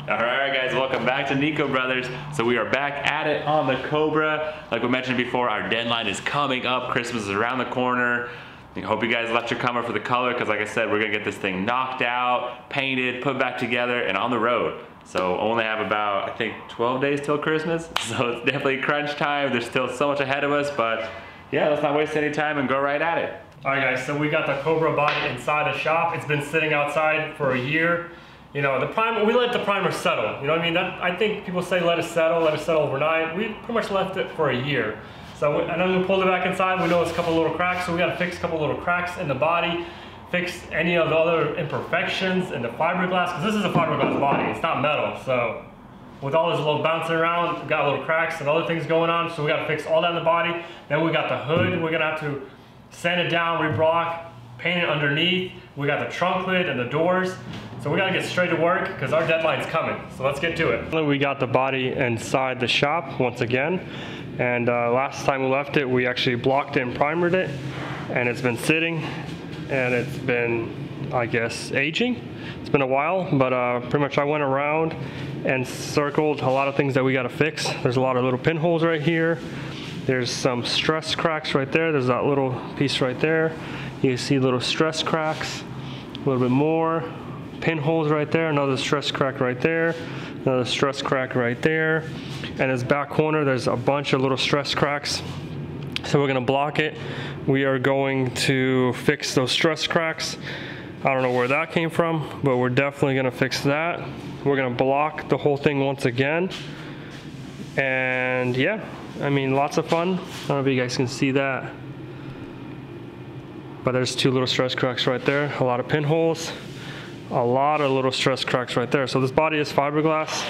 Alright guys, welcome back to Nico Brothers. So we are back at it on the Cobra. Like we mentioned before, our deadline is coming up. Christmas is around the corner. I hope you guys left your comment for the color because like I said, we're gonna get this thing knocked out, painted, put back together, and on the road. So only have about, I think, 12 days till Christmas. So it's definitely crunch time. There's still so much ahead of us, but yeah, let's not waste any time and go right at it. Alright guys, so we got the Cobra body inside the shop. It's been sitting outside for a year. You know, the primer, we let the primer settle. You know what I mean? I think people say let it settle overnight. We pretty much left it for a year. So I know we pulled it back inside. We know it's a couple little cracks, so we got to fix a couple little cracks in the body, fix any of the other imperfections in the fiberglass, because this is a fiberglass body. It's not metal. So with all this little bouncing around, we got little cracks and other things going on. So we got to fix all that in the body. Then we got the hood. We're gonna have to sand it down, reblock, paint it underneath. We got the trunk lid and the doors. So we gotta get straight to work because our deadline's coming. So let's get to it. We got the body inside the shop once again. And last time we left it, we actually blocked it and primered it. And it's been sitting and it's been, I guess, aging. It's been a while, but pretty much I went around and circled a lot of things that we gotta fix. There's a lot of little pinholes right here. There's some stress cracks right there. There's that little piece right there. You see little stress cracks, a little bit more. Pinholes right there, another stress crack right there, another stress crack right there. And this back corner, there's a bunch of little stress cracks. So we're gonna block it. We are going to fix those stress cracks. I don't know where that came from, but we're definitely gonna fix that. We're gonna block the whole thing once again. And yeah, I mean, lots of fun. I don't know if you guys can see that, but there's two little stress cracks right there, a lot of pinholes. A lot of little stress cracks right there. So this body is fiberglass,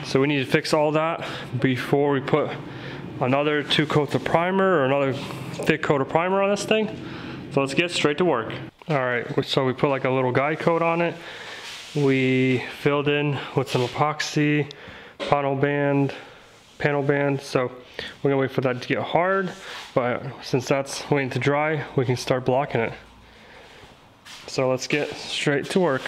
so we need to fix all that before we put another 2 coats of primer or another thick coat of primer on this thing. So let's get straight to work. All right, so we put like a little guide coat on it. We filled in with some epoxy, panel band. So we're gonna wait for that to get hard, but since that's waiting to dry, we can start blocking it. So let's get straight to work.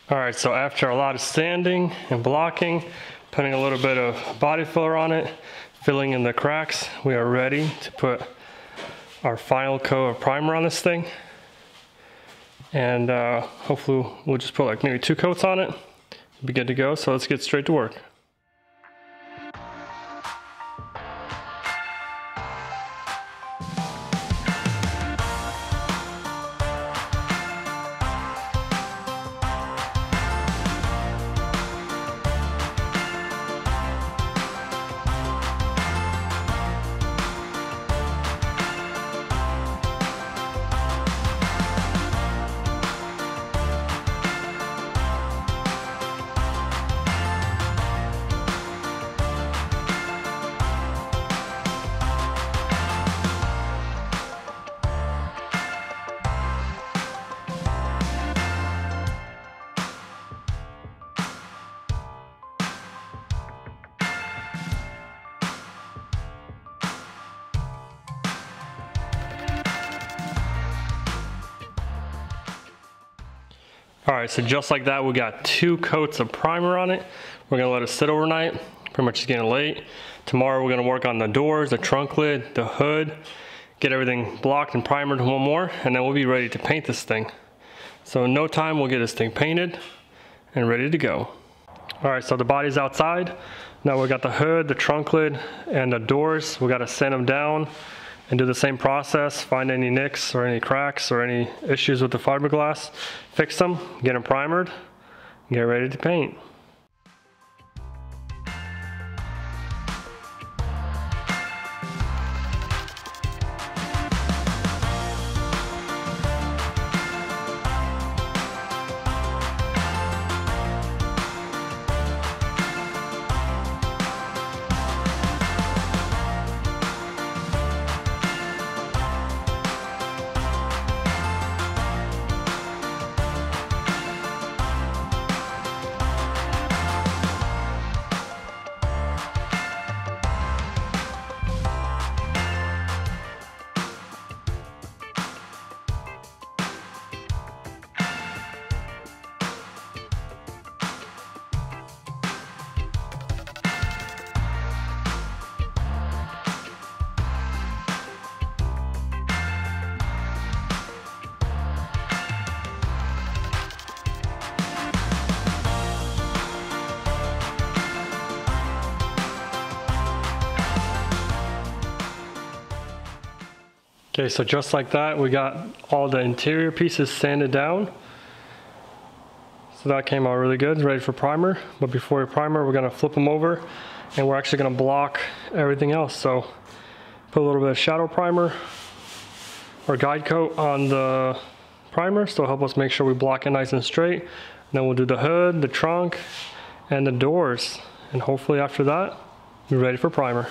All right, so after a lot of sanding and blocking, putting a little bit of body filler on it, filling in the cracks, we are ready to put our final coat of primer on this thing. And hopefully we'll just put like maybe 2 coats on it, be good to go. So let's get straight to work. All right, so just like that, we got 2 coats of primer on it. We're gonna let it sit overnight. Pretty much it's getting late. Tomorrow we're gonna work on the doors, the trunk lid, the hood, get everything blocked and primered one more, and then we'll be ready to paint this thing. So in no time, we'll get this thing painted and ready to go. All right, so the body's outside. Now we got the hood, the trunk lid, and the doors. We gotta sand them down and do the same process, find any nicks or any cracks or any issues with the fiberglass, fix them, get them primered, get ready to paint. Okay, so just like that, we got all the interior pieces sanded down. So that came out really good, ready for primer. But before we primer, we're gonna flip them over and we're actually gonna block everything else. So put a little bit of shadow primer or guide coat on the primer, so help us make sure we block it nice and straight. And then we'll do the hood, the trunk, and the doors. And hopefully after that, we're ready for primer.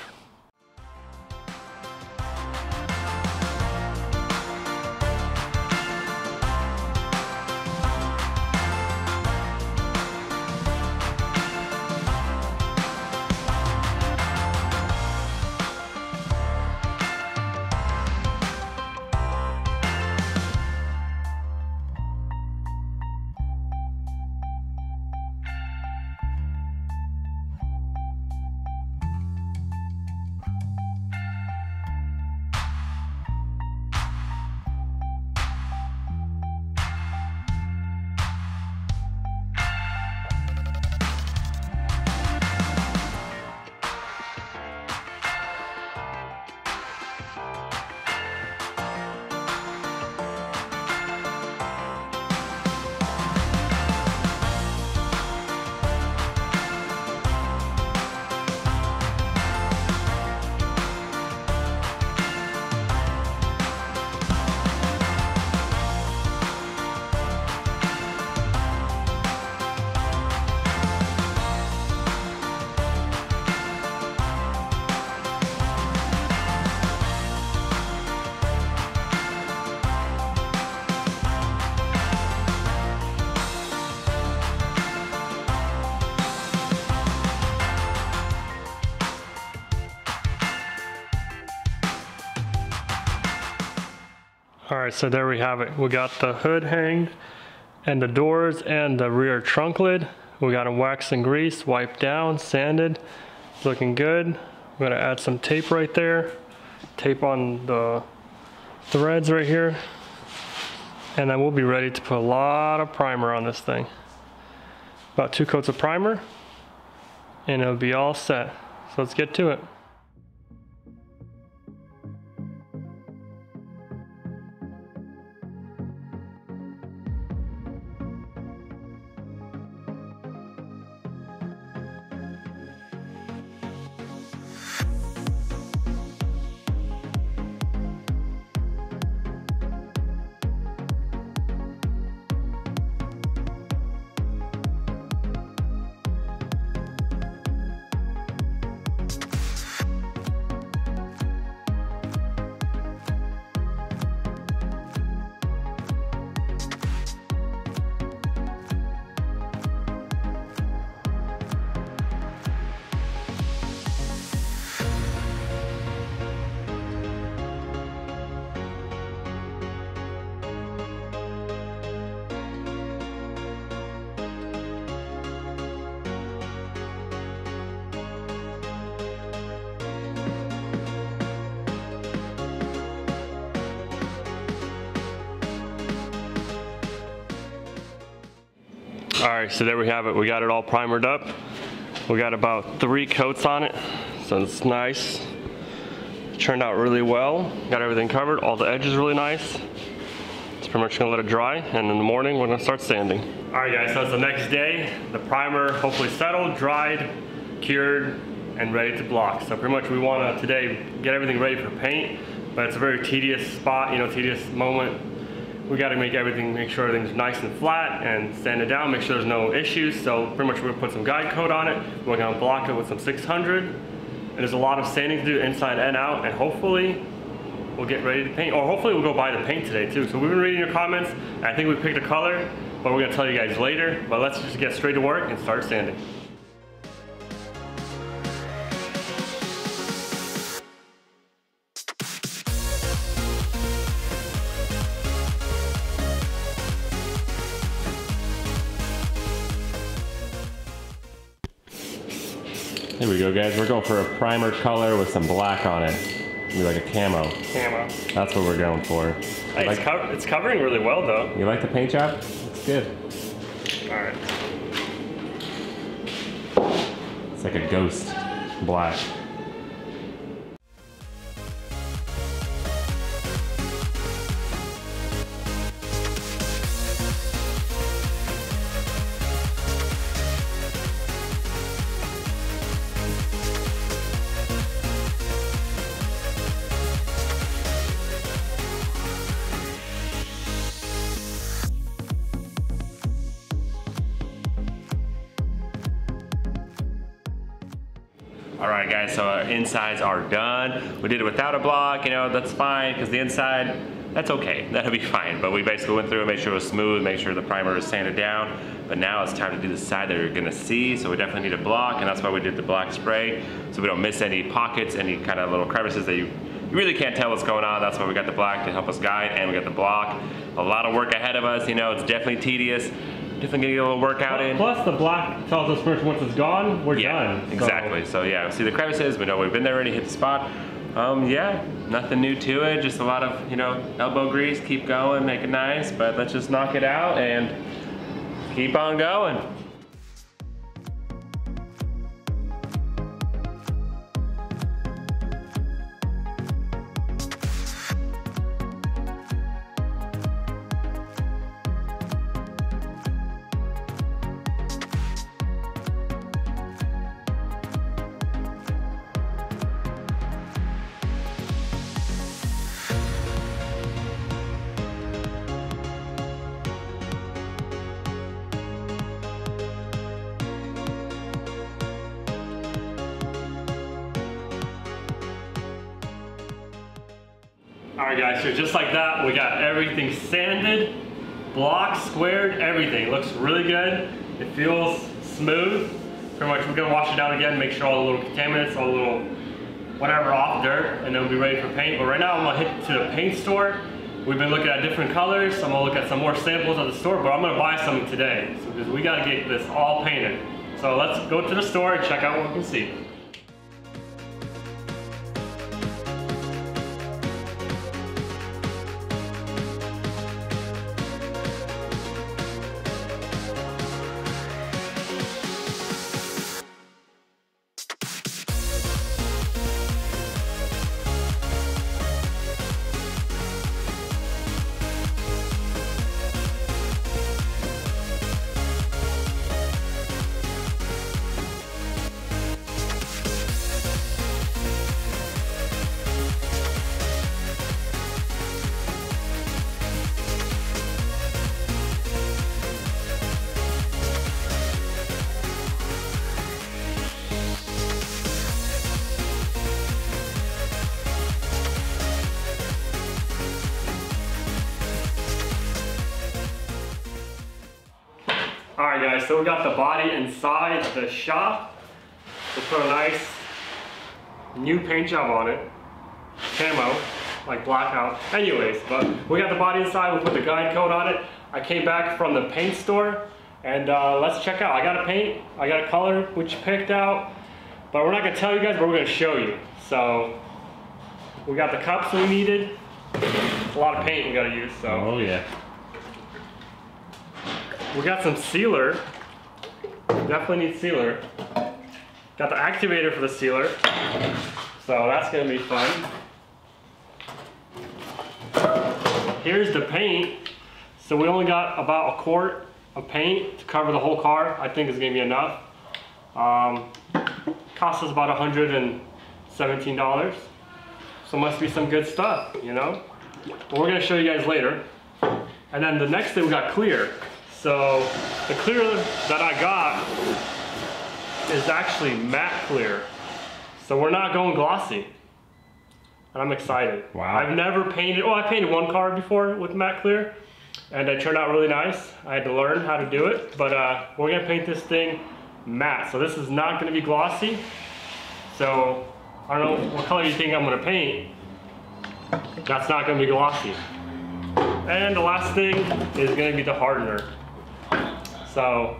All right, so there we have it. We got the hood hanged and the doors and the rear trunk lid. We got them waxed and greased, wiped down, sanded, looking good. We're gonna add some tape right there. Tape on the threads right here. And then we'll be ready to put a lot of primer on this thing. About 2 coats of primer and it'll be all set. So let's get to it. All right, so there we have it. We got it all primered up. We got about 3 coats on it, so it's nice. Turned out really well. Got everything covered. All the edges really nice. It's pretty much gonna let it dry, and in the morning we're gonna start sanding. All right, guys. So it's the next day. The primer hopefully settled, dried, cured, and ready to block. So pretty much we want to today get everything ready for paint, but it's a very tedious spot, you know, tedious moment. We got to make sure everything's nice and flat and sand it down, make sure there's no issues. So pretty much we're gonna put some guide coat on it. We're gonna block it with some 600. And there's a lot of sanding to do inside and out, and hopefully we'll get ready to paint, or hopefully we'll go buy the paint today too. So we've been reading your comments, and I think we picked a color, but we're gonna tell you guys later. But let's just get straight to work and start sanding. Here we go, guys. We're going for a primer color with some black on it. Maybe like a camo. Camo. That's what we're going for. Hey, it's covering really well though. You like the paint job? It's good. All right. It's like a ghost black. Alright guys, so our insides are done. We did it without a block, you know, that's fine, because the inside, that's okay, that'll be fine. But we basically went through and made sure it was smooth, make sure the primer was sanded down. But now it's time to do the side that you're gonna see, so we definitely need a block, and that's why we did the black spray, so we don't miss any pockets, any kind of little crevices that you really can't tell what's going on. That's why we got the black to help us guide, and we got the block. A lot of work ahead of us, you know, it's definitely tedious. Definitely gonna get a little workout in. Plus the black tells us first once it's gone, we're done. Exactly. So yeah, we see the crevices, we know we've been there already, hit the spot. Yeah, nothing new to it, just a lot of, you know, elbow grease, keep going, make it nice, but let's just knock it out and keep on going. All right guys, so just like that, we got everything sanded, blocked, squared, everything. It looks really good. It feels smooth. Pretty much we're gonna wash it down again, make sure all the little contaminants, all the little whatever off dirt, and then we'll be ready for paint. But right now I'm gonna hit to the paint store. We've been looking at different colors. I'm gonna look at some more samples at the store, but I'm gonna buy some today. So because we gotta get this all painted. So let's go to the store and check out what we can see. Alright guys, so we got the body inside the shop. We put a nice new paint job on it. Camo, like blackout. Anyways, but we got the body inside, we put the guide coat on it. I came back from the paint store and let's check out. I got a paint, I got a color which picked out, but we're not gonna tell you guys, but we're gonna show you. So we got the cups we needed. A lot of paint we gotta use, so. Oh yeah. we got some sealer. Definitely need sealer. Got the activator for the sealer. So that's gonna be fun. Here's the paint. So we only got about a quart of paint to cover the whole car. I think it's gonna be enough. Cost us about $117. So must be some good stuff, you know? But we're gonna show you guys later. And then the next thing we got clear. So the clear that I got is actually matte clear. So we're not going glossy. And I'm excited. Wow. I've never painted, I painted one car before with matte clear and it turned out really nice. I had to learn how to do it, but we're gonna paint this thing matte. So this is not gonna be glossy. So I don't know what color you think I'm gonna paint. That's not gonna be glossy. And the last thing is gonna be the hardener. So,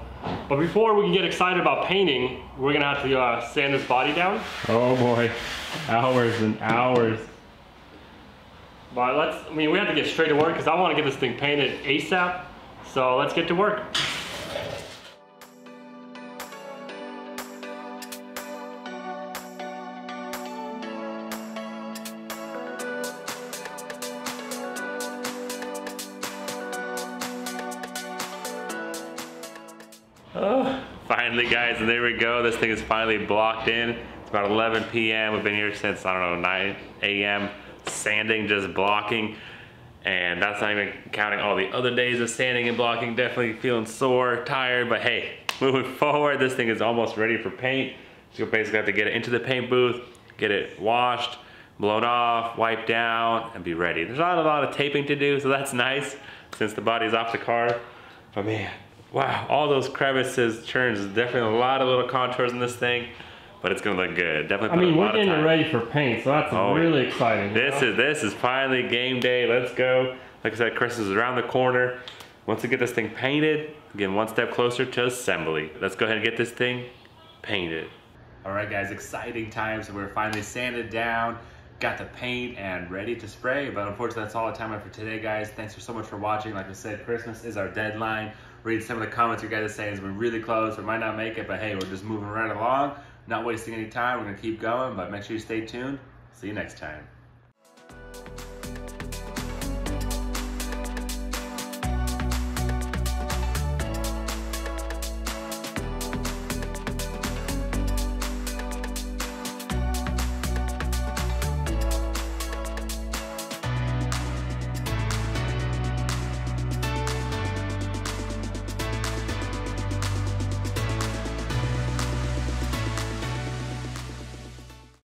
but before we can get excited about painting, we're gonna have to sand this body down. Oh boy, hours and hours. But we have to get straight to work because I want to get this thing painted ASAP. So let's get to work. Oh, finally guys, and there we go. This thing is finally blocked in. It's about 11 p.m. We've been here since, I don't know, 9 a.m. sanding, just blocking. And that's not even counting all the other days of sanding and blocking. Definitely feeling sore, tired, but hey, moving forward, this thing is almost ready for paint. So you'll basically have to get it into the paint booth, get it washed, blown off, wiped down, and be ready. There's not a lot of taping to do, so that's nice since the body's off the car. But man, wow, all those crevices, churns, definitely a lot of little contours in this thing, but it's gonna look good. Definitely. We're getting it ready for paint, so that's really exciting. This is finally game day. Let's go. Like I said, Christmas is around the corner. Once we get this thing painted, again, one step closer to assembly. Let's go ahead and get this thing painted. All right, guys, exciting times. So we're finally sanded down, got the paint and ready to spray. But unfortunately, that's all the time I have for today, guys. Thanks so much for watching. Like I said, Christmas is our deadline. Read some of the comments you guys are saying. We're really close. We might not make it, but hey, we're just moving right along. Not wasting any time. We're gonna keep going, but make sure you stay tuned. See you next time.